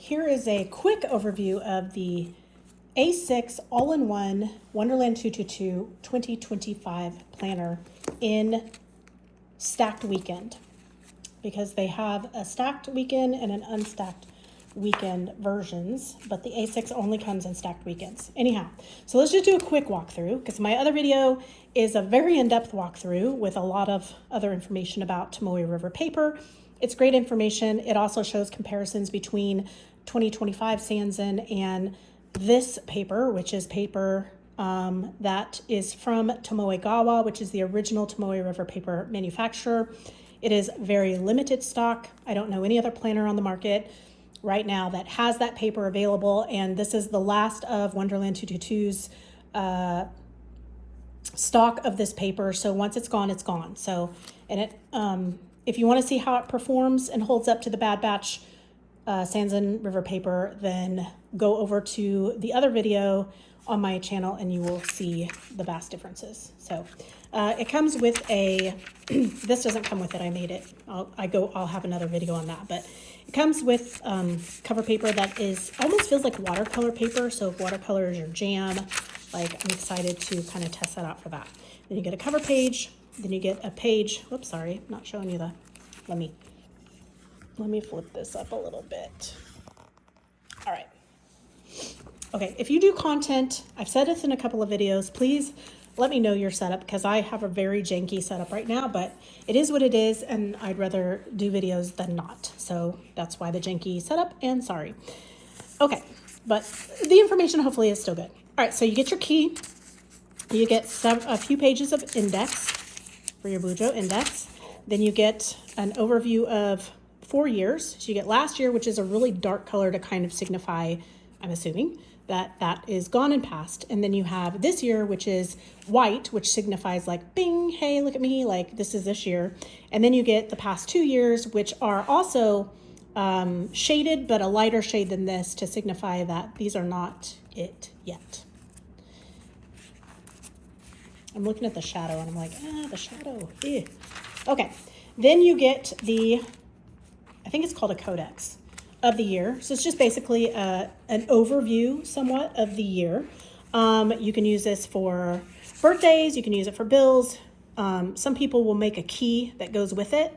here is a quick overview of the A6 all-in-one Wonderland 222 2025 planner in stacked weekend, because they have a stacked weekend and an unstacked weekend versions, but the A6 only comes in stacked weekends. Anyhow, so let's just do a quick walkthrough, because my other video is a very in-depth walkthrough with a lot of other information about Tomoe River Paper. It's great information. It also shows comparisons between 2025 Sanzen and this paper, which is paper that is from Tomoegawa, which is the original Tomoe River Paper manufacturer. It is very limited stock. I don't know any other planner on the market right now that has that paper available, and this is the last of Wonderland 222's stock of this paper. So once it's gone, it's gone. So, and it if you want to see how it performs and holds up to the Bad Batch Sanzen River Paper, then go over to the other video on my channel and you will see the vast differences. So it comes with a, this doesn't come with it, I made it. I'll have another video on that, but it comes with cover paper that is, almost feels like watercolor paper. So if watercolor is your jam, like I'm excited to kind of test that out for that. Then you get a cover page, then you get a page, whoops, sorry, not showing you the, let me flip this up a little bit. All right. Okay, if you do content, I've said this in a couple of videos, please let me know your setup, because I have a very janky setup right now, but it is what it is, and I'd rather do videos than not. So that's why the janky setup, and sorry. Okay, but the information hopefully is still good. All right, so you get your key. You get a few pages of index for your Bujo index. Then you get an overview of 4 years. So you get last year, which is a really dark color to kind of signify, I'm assuming, that that is gone and past. And then you have this year, which is white, which signifies like, bing, hey, look at me, like this is this year. And then you get the past 2 years, which are also shaded, but a lighter shade than this to signify that these are not it yet. I'm looking at the shadow and I'm like, the shadow, eh. Okay, then you get the, I think it's called a codex of the year. So it's just basically an overview somewhat of the year. You can use this for birthdays, you can use it for bills. Some people will make a key that goes with it,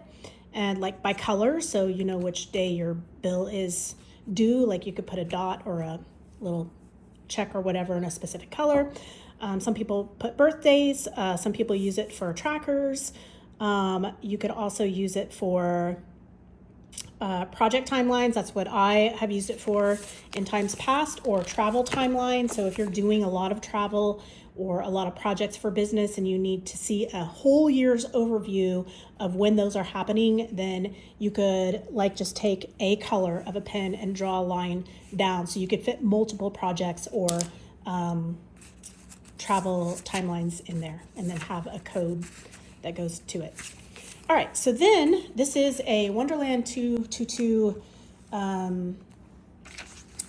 and like by color, so you know which day your bill is due. Like you could put a dot or a little check or whatever in a specific color. Some people put birthdays, some people use it for trackers. You could also use it for project timelines. That's what I have used it for in times past, or travel timelines. So if you're doing a lot of travel or a lot of projects for business and you need to see a whole year's overview of when those are happening, then you could like just take a color of a pen and draw a line down. So you could fit multiple projects or travel timelines in there, and then have a code that goes to it. All right, so then this is a Wonderland 222, I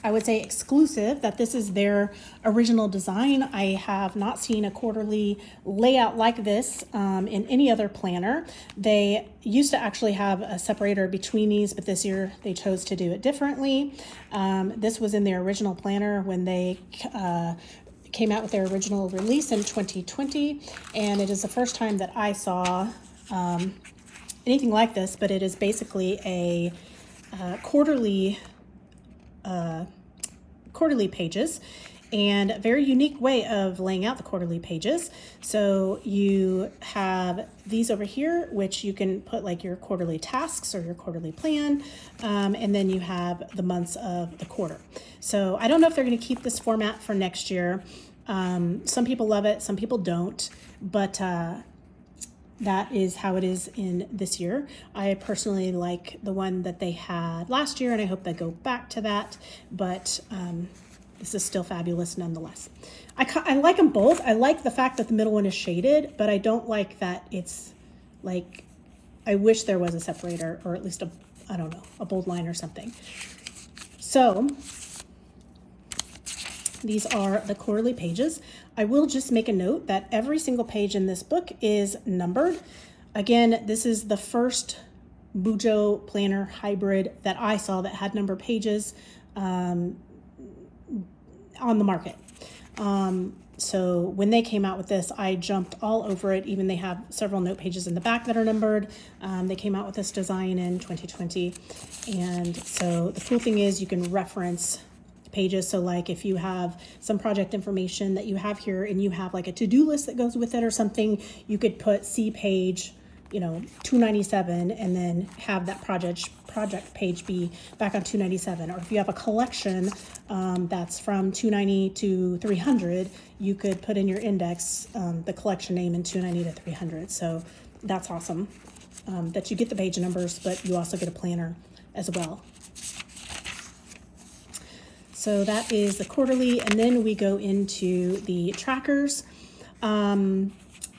would say exclusive, that this is their original design. I have not seen a quarterly layout like this in any other planner. They used to actually have a separator between these, but this year they chose to do it differently. This was in their original planner when they came out with their original release in 2020, and it is the first time that I saw anything like this, but it is basically a quarterly pages, and a very unique way of laying out the quarterly pages. So you have these over here, which you can put like your quarterly tasks or your quarterly plan, and then you have the months of the quarter. So I don't know if they're going to keep this format for next year. Some people love it, some people don't, but that is how it is in this year. I personally like the one that they had last year, and I hope they go back to that, but this is still fabulous nonetheless. I like them both. I like the fact that the middle one is shaded, but I don't like that it's like, I wish there was a separator, or at least I don't know, a bold line or something. So these are the quarterly pages. I will just make a note that every single page in this book is numbered. Again, this is the first bujo-planner hybrid that I saw that had number of pages on the market. So when they came out with this, I jumped all over it. Even they have several note pages in the back that are numbered. They came out with this design in 2020. And so the cool thing is you can reference pages. So like if you have some project information that you have here and you have like a to-do list that goes with it or something, you could put C page, 297 and then have that project page be back on 297. Or if you have a collection that's from 290 to 300, you could put in your index the collection name in 290 to 300. So that's awesome that you get the page numbers, but you also get a planner as well. So that is the quarterly, and then we go into the trackers.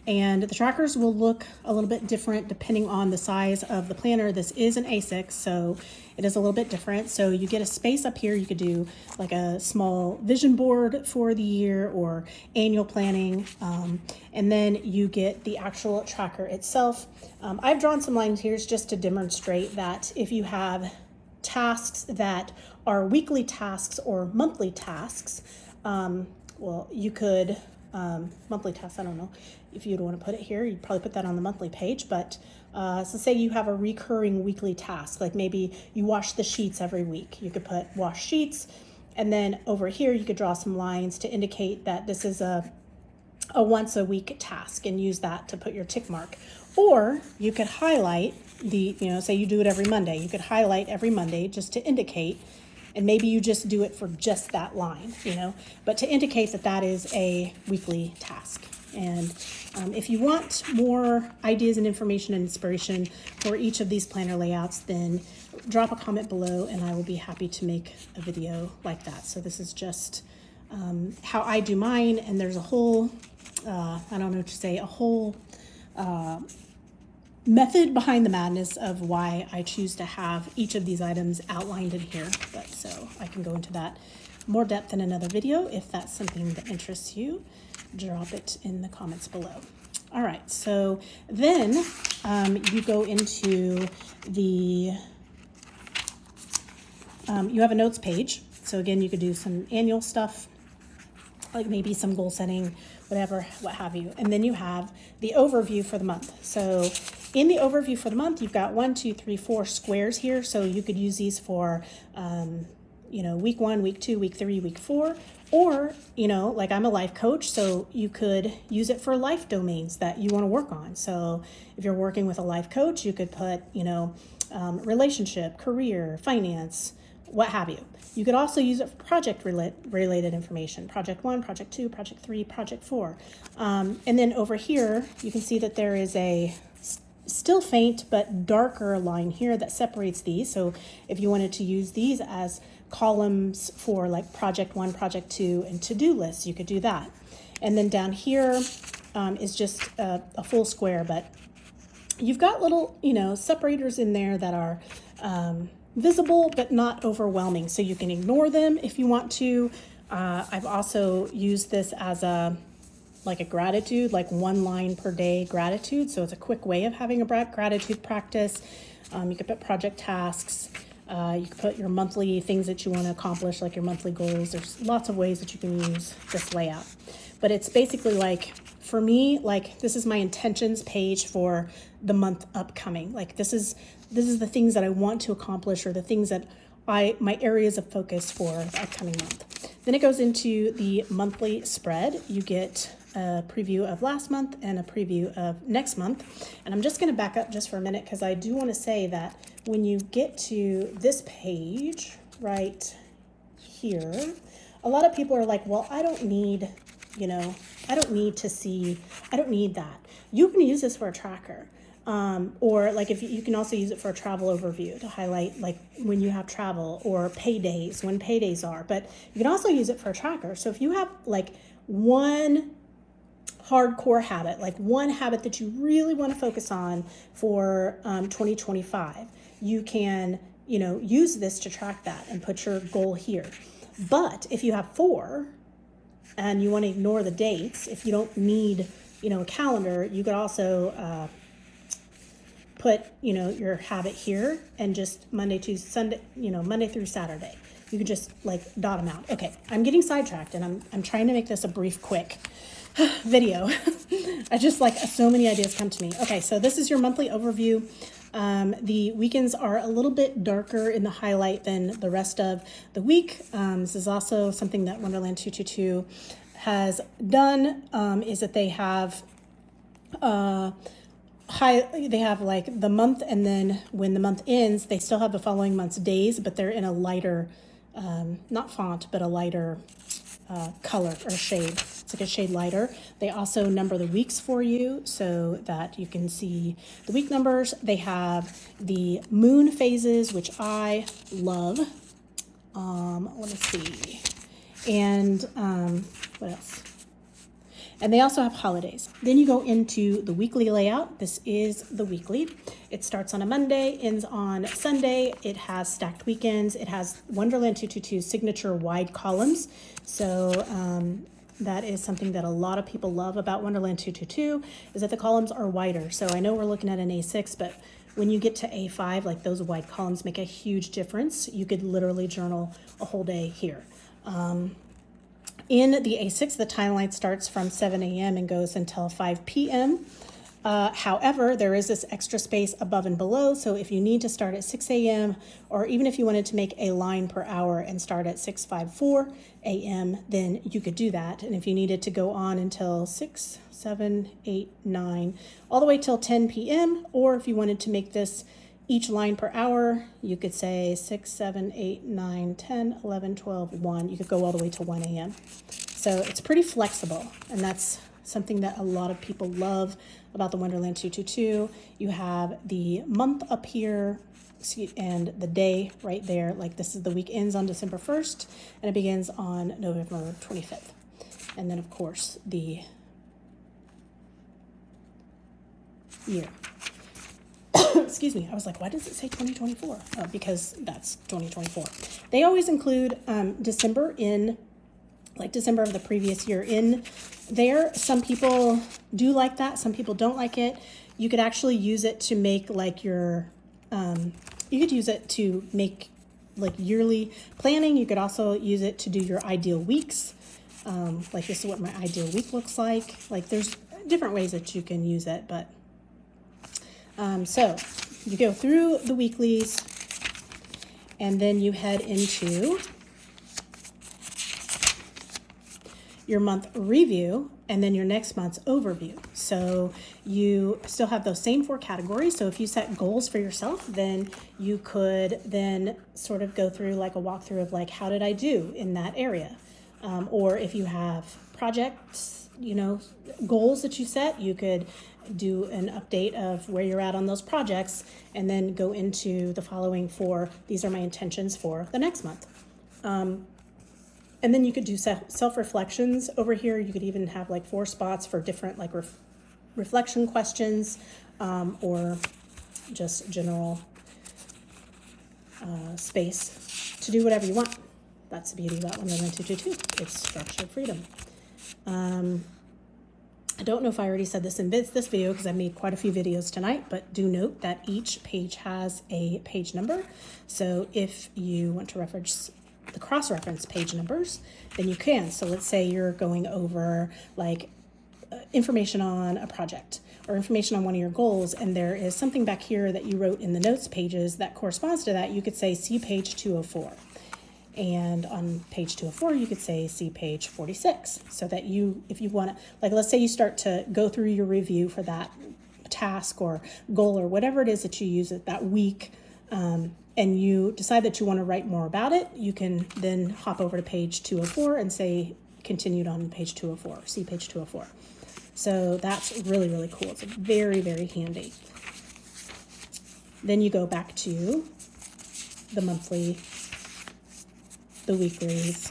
And the trackers will look a little bit different depending on the size of the planner. This is an A6, so it is a little bit different. So you get a space up here. You could do like a small vision board for the year or annual planning. And then you get the actual tracker itself. I've drawn some lines here just to demonstrate that if you have tasks that are weekly tasks or monthly tasks, well, you could, monthly tasks, I don't know if you'd want to put it here, you'd probably put that on the monthly page, but so say you have a recurring weekly task, like maybe you wash the sheets every week. You could put wash sheets, and then over here you could draw some lines to indicate that this is a once a week task and use that to put your tick mark. Or you could highlight the, say you do it every Monday, you could highlight every Monday just to indicate, and maybe you just do it for just that line, but to indicate that that is a weekly task. And if you want more ideas and information and inspiration for each of these planner layouts, then drop a comment below and I will be happy to make a video like that. So this is just how I do mine, and there's a whole, I don't know what to say, a whole method behind the madness of why I choose to have each of these items outlined in here. But so I can go into that more depth in another video. If that's something that interests you, drop it in the comments below. All right, so then you go into the, you have a notes page. So again, you could do some annual stuff, like maybe some goal setting, whatever, what have you. And then you have the overview for the month. So in the overview for the month, you've got 1, 2, 3, 4 squares here. So you could use these for, week 1, week 2, week 3, week 4, or, like I'm a life coach, so you could use it for life domains that you want to work on. So if you're working with a life coach, you could put, relationship, career, finance, what have you. You could also use it for project related information, project 1, project 2, project 3, project 4. And then over here, you can see that there is a still faint but darker line here that separates these. So if you wanted to use these as columns for like project 1, project 2, and to-do lists, you could do that. And then down here is just a full square, but you've got little, separators in there that are visible but not overwhelming, so you can ignore them if you want to. I've also used this as a gratitude, like 1 line per day gratitude, so it's a quick way of having a gratitude practice. You could put project tasks, you could put your monthly things that you want to accomplish, like your monthly goals. There's lots of ways that you can use this layout, but it's basically like, for me, like this is my intentions page for the month upcoming. Like this is the things that I want to accomplish, or the things that my areas of focus for the upcoming month. Then it goes into the monthly spread. You get a preview of last month and a preview of next month. And I'm just going to back up just for a minute, because I do want to say that when you get to this page right here, a lot of people are like, well, I don't need, I don't need to see, I don't need that. You can use this for a tracker. Or like if you can also use it for a travel overview to highlight like when you have travel, or paydays, when paydays are, but you can also use it for a tracker. So if you have like one hardcore habit, like one habit that you really want to focus on for 2025, you can, use this to track that and put your goal here. But if you have 4 and you want to ignore the dates, if you don't need, a calendar, you could also, put, you know, your habit here and just Monday to Sunday, you know, Monday through Saturday. You could just like dot them out. Okay, I'm getting sidetracked and I'm trying to make this a brief, quick video. I just like so many ideas come to me. Okay, so this is your monthly overview. The weekends are a little bit darker in the highlight than the rest of the week. This is also something that Wonderland222 has done, is that they have they have like the month, and then when the month ends, they still have the following month's days, but they're in a lighter, not font, but a lighter color or shade. It's like a shade lighter. They also number the weeks for you so that you can see the week numbers. They have the moon phases, which I love. Let me see. And what else? And they also have holidays. Then you go into the weekly layout. This is the weekly. It starts on a Monday, ends on Sunday. It has stacked weekends. It has Wonderland222 signature wide columns. So that is something that a lot of people love about Wonderland222, is that the columns are wider. So I know we're looking at an A6, but when you get to A5, like those wide columns make a huge difference. You could literally journal a whole day here. In the A6, the timeline starts from 7 a.m. and goes until 5 p.m. However, there is this extra space above and below. So if you need to start at 6 a.m. or even if you wanted to make a line per hour and start at 6:54 a.m., then you could do that. And if you needed to go on until 6, 7, 8, 9, all the way till 10 p.m., or if you wanted to make this each line per hour, you could say 6, 7, 8, 9, 10, 11, 12, 1. You could go all the way to 1 a.m. So it's pretty flexible, and that's something that a lot of people love about the Wonderland222. You have the month up here and the day right there. Like this is the week ends on December 1st, and it begins on November 25th. And then, of course, the year. Excuse me, I was like, why does it say 2024? Because that's 2024. They always include December in, like December of the previous year in there. Some people do like that. Some people don't like it. You could actually use it to make like your, you could use it to make like yearly planning. You could also use it to do your ideal weeks. Like this is what my ideal week looks like. Like there's different ways that you can use it, but so you go through the weeklies and then you head into your month review and then your next month's overview. So you still have those same 4 categories. So if you set goals for yourself, then you could then sort of go through like a walkthrough of like, how did I do in that area? Or if you have projects, you know, goals that you set, you could do an update of where you're at on those projects and then go into the following 4. These are my intentions for the next month. And then you could do self-reflections over here. You could even have like 4 spots for different like reflection questions, or just general space to do whatever you want. That's the beauty about Wonderland222. It's structured freedom. I don't know if I already said this in this video because I made quite a few videos tonight, but do note that each page has a page number. So if you want to reference the cross-reference page numbers, then you can. So let's say you're going over like information on a project or information on one of your goals, and there is something back here that you wrote in the notes pages that corresponds to that. You could say see page 204. And on page 204, you could say see page 46, so that you, if you want to, like, let's say you start to go through your review for that task or goal or whatever it is that you use it that week, and you decide that you want to write more about it, you can then hop over to page 204 and say continued on page 204, see page 204. So that's really, really cool. It's very, very handy. Then you go back to the monthly, the weeklies,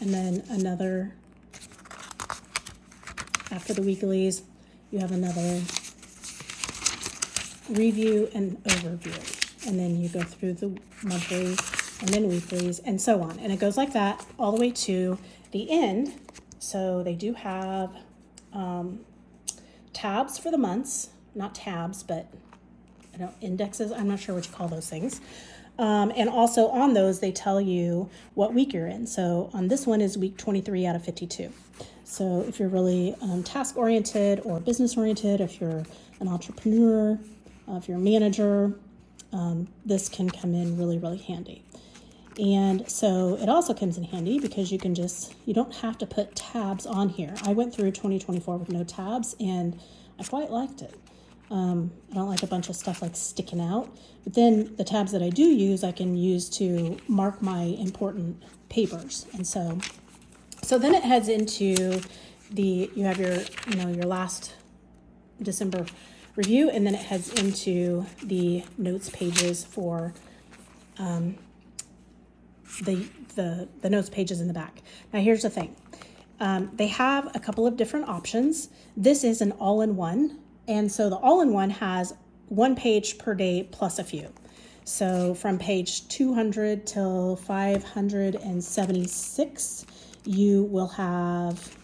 and then another, after the weeklies, you have another review and overview, and then you go through the monthlies and then weeklies and so on, and it goes like that all the way to the end So they do have tabs for the months, not tabs, but indexes. I'm not sure what you call those things. And also on those, they tell you what week you're in. So on this one is week 23 out of 52. So if you're really task-oriented or business-oriented, if you're an entrepreneur, if you're a manager, this can come in really, really handy. And so it also comes in handy because you don't have to put tabs on here. I went through 2024 with no tabs and I quite liked it. I don't like a bunch of stuff like sticking out, but then the tabs that I do use, I can use to mark my important papers. And so then it heads into you have your last December review, and then it heads into the notes pages for the notes pages in the back. Now here's the thing. They have a couple of different options. This is an all-in-one. And so the all-in-one has 1 page per day plus a few. So from page 200 till 576, you will have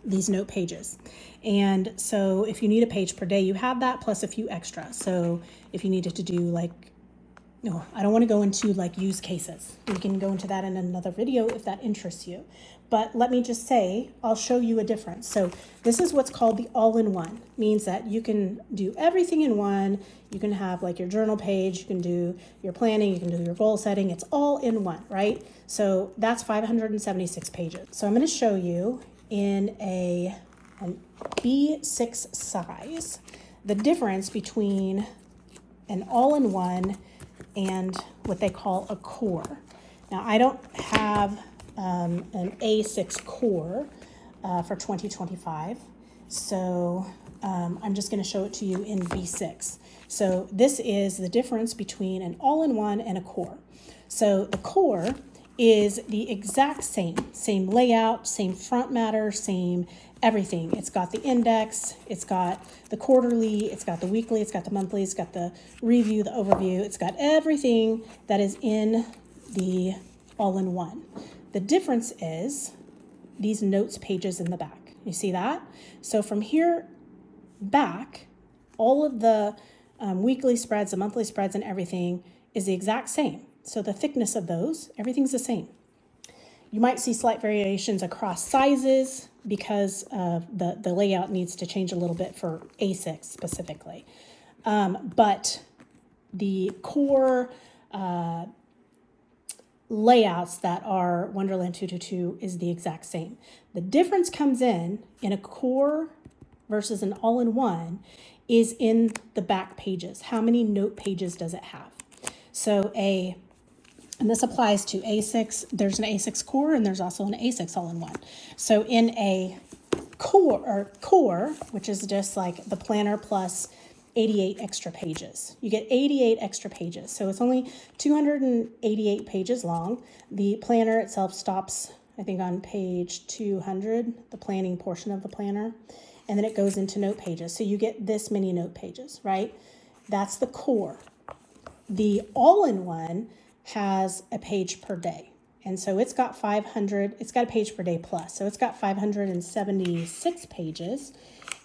these note pages. And so if you need a page per day, you have that plus a few extra. So if you needed to do I don't want to go into use cases. We can go into that in another video if that interests you. But let me just say, I'll show you a difference. So this is what's called the all-in-one. Means that you can do everything in one. You can have your journal page, you can do your planning, you can do your goal setting. It's all in one, right? So that's 576 pages. So I'm going to show you in an B6 size the difference between an all-in-one and what they call a core. Now I don't have an A6 core for 2025, so I'm just going to show it to you in B6. So this is the difference between an all-in-one and a core. So the core is the exact same layout, same front matter, same everything. It's got the index, it's got the quarterly, it's got the weekly, it's got the monthly, it's got the review, the overview, it's got everything that is in the all-in-one. The difference is these notes pages in the back. You see that? So from here back, all of the weekly spreads, the monthly spreads, and everything is the exact same. So the thickness of those, everything's the same. You might see slight variations across sizes because the layout needs to change a little bit for A6 specifically. But the core layouts that are Wonderland 222 is the exact same. The difference comes in a core versus an all-in-one is in the back pages. How many note pages does it have? So and this applies to A6, there's an A6 core and there's also an A6 all-in-one. So in a core, which is just like the planner plus 88 extra pages. You get 88 extra pages. So it's only 288 pages long. The planner itself stops, I think, on page 200, the planning portion of the planner. And then it goes into note pages. So you get this many note pages, right? That's the core. The all-in-one has a page per day. And so it's got a page per day plus. So it's got 576 pages.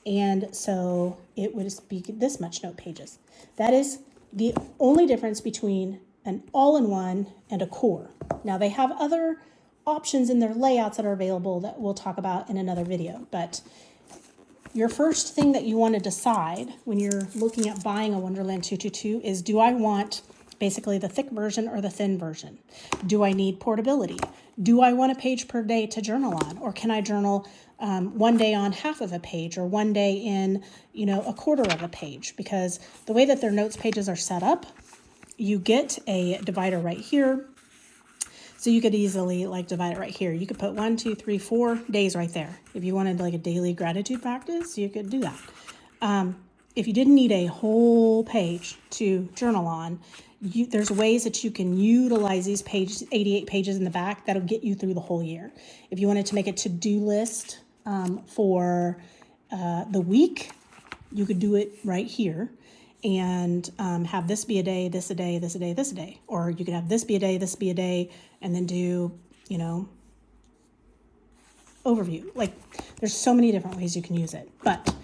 And so it would be this much note pages. That is the only difference between an all-in-one and a core. Now they have other options in their layouts that are available that we'll talk about in another video. But your first thing that you want to decide when you're looking at buying a Wonderland 222 is, do I want basically the thick version or the thin version? Do I need portability? Do I want a page per day to journal on? Or can I journal one day on half of a page or one day in, a quarter of a page? Because the way that their notes pages are set up, you get a divider right here. So you could easily divide it right here. You could put 1, 2, 3, 4 days right there. If you wanted a daily gratitude practice, you could do that. If you didn't need a whole page to journal on, there's ways that you can utilize these 88 pages in the back that'll get you through the whole year. If you wanted to make a to-do list for the week, you could do it right here and have this be a day, this a day, this a day, this a day. Or you could have this be a day, and then do, overview. Like there's so many different ways you can use it, but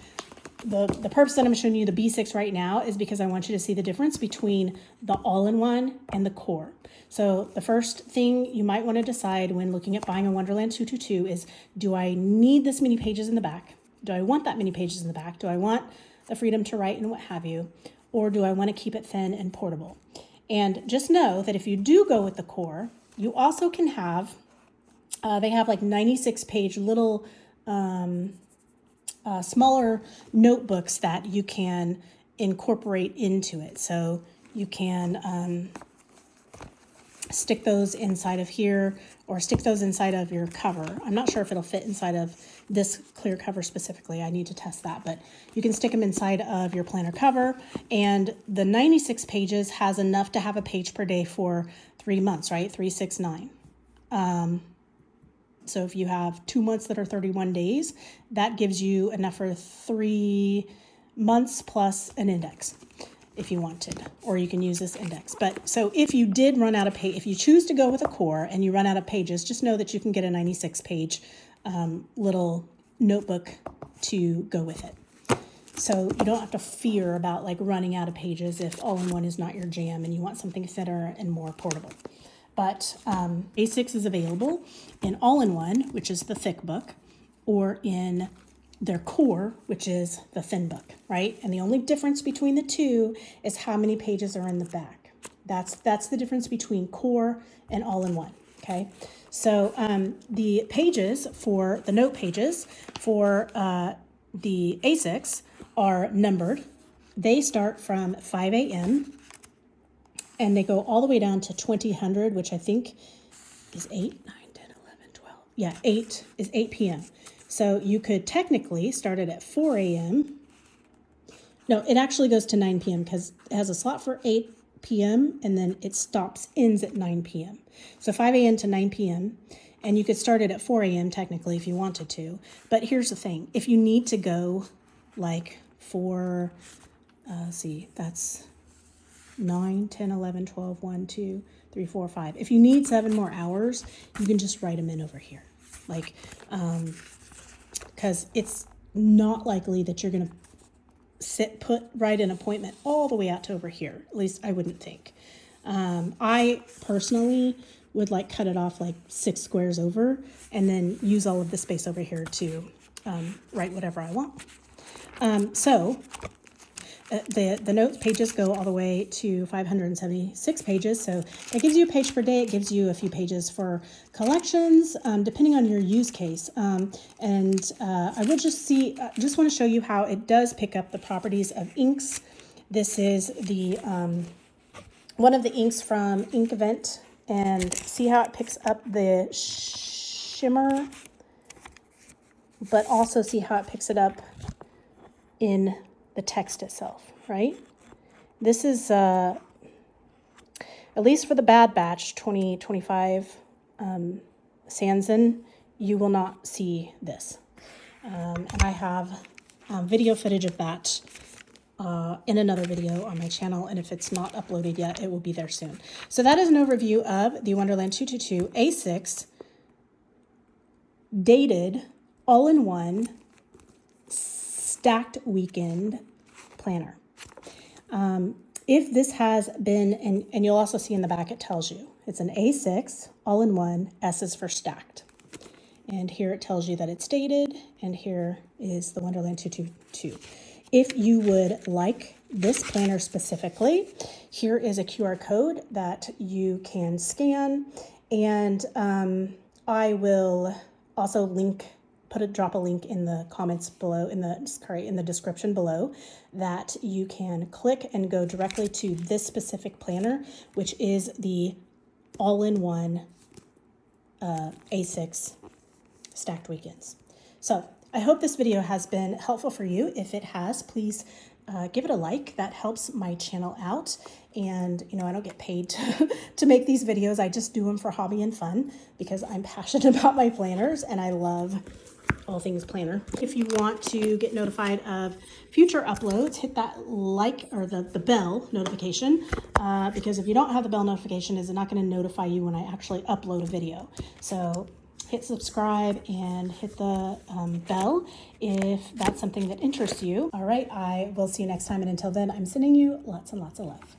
the purpose that I'm showing you the B6 right now is because I want you to see the difference between the all-in-one and the core. So the first thing you might want to decide when looking at buying a Wonderland 222 is, do I need this many pages in the back? Do I want that many pages in the back? Do I want the freedom to write and what have you? Or do I want to keep it thin and portable? And just know that if you do go with the core, you also can have, they have like 96-page little smaller notebooks that you can incorporate into it. So you can stick those inside of here or stick those inside of your cover. I'm not sure if it'll fit inside of this clear cover specifically. I need to test that, but you can stick them inside of your planner cover. And the 96 pages has enough to have a page per day for 3 months, right? 3, 6, 9. So if you have 2 months that are 31 days, that gives you enough for 3 months plus an index if you wanted, or you can use this index. But so if you did run out of page, if you choose to go with a core and you run out of pages, just know that you can get a 96-page little notebook to go with it. So you don't have to fear about like running out of pages if all-in-one is not your jam and you want something thinner and more portable. But A6 is available in all-in-one, which is the thick book, or in their core, which is the thin book, right? And the only difference between the two is how many pages are in the back. That's the difference between core and all-in-one, okay? So the pages for the note pages for the A6 are numbered. They start from 5 a.m. and they go all the way down to 2000, which I think is 8, 9, 10, 11, 12. Yeah, 8 is 8 p.m. So you could technically start it at 4 a.m. No, it actually goes to 9 p.m. because it has a slot for 8 p.m. and then it ends at 9 p.m. So 5 a.m. to 9 p.m. And you could start it at 4 a.m. technically if you wanted to. But here's the thing. If you need to go like for, that's 9, 10, 11, 12, 1, 2, 3, 4, 5. If you need 7 more hours, you can just write them in over here. Like, because it's not likely that you're going to write an appointment all the way out to over here. At least I wouldn't think. I personally would like cut it off like 6 squares over and then use all of the space over here to write whatever I want. The notes pages go all the way to 576 pages. So it gives you a page per day. It gives you a few pages for collections, depending on your use case. I will just want to show you how it does pick up the properties of inks. This is the one of the inks from Ink Event, and see how it picks up the shimmer, but also see how it picks it up in the text itself, right? This is, at least for the Bad Batch 2025 Sanzen, you will not see this. And I have video footage of that in another video on my channel, and if it's not uploaded yet, it will be there soon. So that is an overview of the Wonderland 222 A6 dated all-in-one stacked weekend planner. If this has been, and you'll also see in the back it tells you, it's an A6 all-in-one, S is for stacked. And here it tells you that it's dated, and here is the Wonderland 222. If you would like this planner specifically, here is a QR code that you can scan, and I will also drop a link in the comments below, in the description below, that you can click and go directly to this specific planner, which is the all-in-one A6 stacked weekends. So I hope this video has been helpful for you. If it has, please give it a like. That helps my channel out. And, I don't get paid to make these videos. I just do them for hobby and fun because I'm passionate about my planners and I love all things planner. If you want to get notified of future uploads, hit that like or the bell notification, because if you don't have the bell notification, it's not going to notify you when I actually upload a video. So hit subscribe and hit the bell if that's something that interests you. All right, I will see you next time. And until then, I'm sending you lots and lots of love.